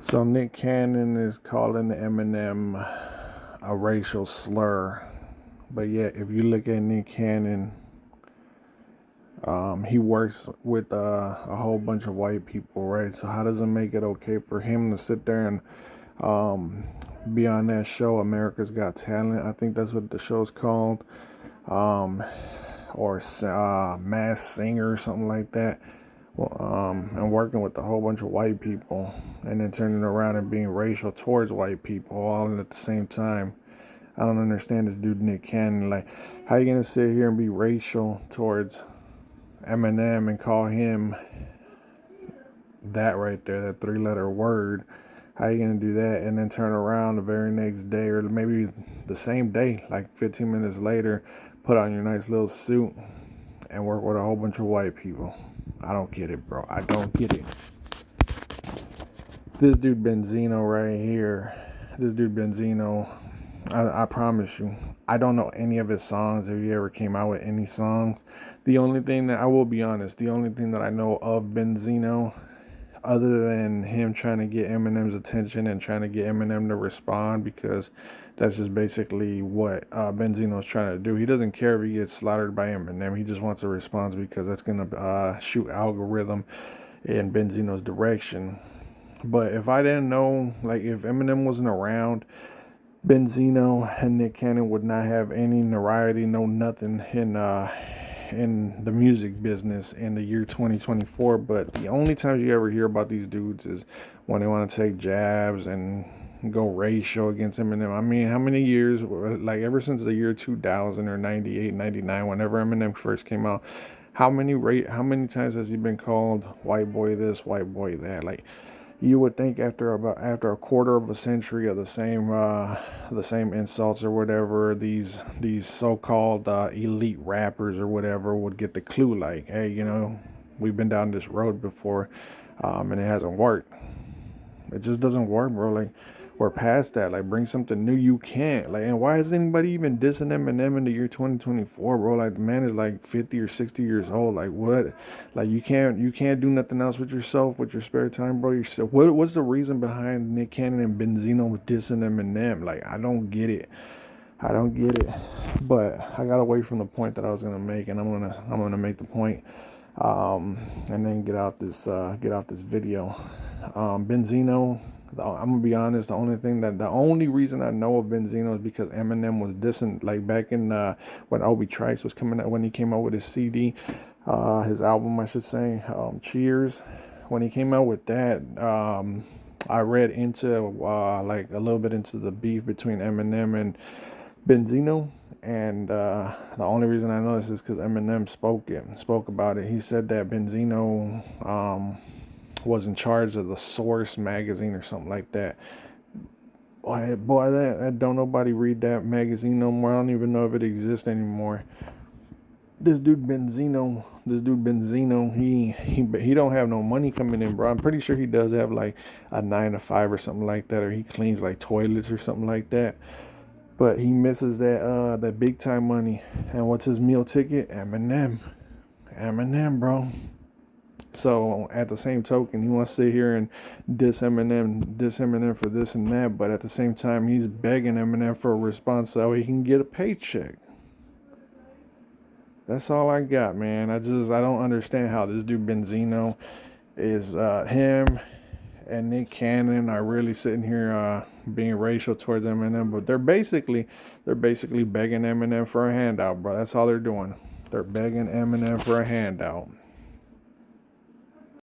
So Nick Cannon is calling Eminem a racial slur, but yet if you look at Nick Cannon, he works with a whole bunch of white people, right? So how does it make it okay for him to sit there and be on that show, America's Got Talent? I think that's what the show's called, um, or Mass Singer or something like that. Well, and working with a whole bunch of white people, and then turning around and being racial towards white people all at the same time. I don't understand this dude Nick Cannon. Like, how you gonna sit here and be racial towards Eminem and call him that right there, that three-letter word? How you gonna do that and then turn around the very next day, or maybe the same day, like 15 minutes later, put on your nice little suit and work with a whole bunch of white people? I don't get it, bro. I don't get it. This dude Benzino right here. This dude Benzino. I promise you, I don't know any of his songs. If he ever came out with any songs, the only thing that I will be honest, the only thing that I know of Benzino, other than him trying to get Eminem's attention and trying to get Eminem to respond, because that's just basically what Benzino's trying to do. He doesn't care if he gets slaughtered by Eminem. He just wants a response because that's gonna shoot algorithm in Benzino's direction. But if I didn't know, like if Eminem wasn't around, Benzino and Nick Cannon would not have any notoriety, no nothing in the music business in the year 2024. But the only times you ever hear about these dudes is when they want to take jabs and go racial against Eminem. I mean, how many years, like ever since the year 2000 or 98, 99, whenever Eminem first came out, how many times has he been called white boy this, white boy that? Like, you would think after a quarter of a century of the same insults or whatever, these so-called elite rappers or whatever would get the clue, like, hey, we've been down this road before, and it hasn't worked. It just doesn't work, bro. Like, we're past that. Like, bring something new. You can't. Like, and why is anybody even dissing Eminem in the year 2024, bro? Like, the man is like 50 or 60 years old. Like, what? Like, you can't do nothing else with yourself, with your spare time, bro. What's the reason behind Nick Cannon and Benzino dissing Eminem? Like, I don't get it. I don't get it. But I got away from the point that I was gonna make, and I'm gonna make the point, and then get off this video. Benzino. I'm gonna be honest. The only reason I know of Benzino is because Eminem was dissing, like back in when Obi Trice was coming out, when he came out with his CD, his album, I should say, Cheers. When he came out with that, I read into like a little bit into the beef between Eminem and Benzino, and the only reason I know this is because Eminem spoke about it. He said that Benzino was in charge of the Source magazine or something like that. Boy, that don't nobody read that magazine no more. I don't even know if it exists anymore. This dude Benzino, he don't have no money coming in, bro. I'm pretty sure he does have like a 9 to 5 or something like that, or he cleans like toilets or something like that. But he misses that big time money. And what's his meal ticket? Eminem, bro. So at the same token, he wants to sit here and diss Eminem for this and that, but at the same time, he's begging Eminem for a response so he can get a paycheck. That's all I got, man. I don't understand how this dude Benzino is him and Nick Cannon are really sitting here being racial towards Eminem, but they're basically begging Eminem for a handout, bro. That's all they're doing. They're begging Eminem for a handout.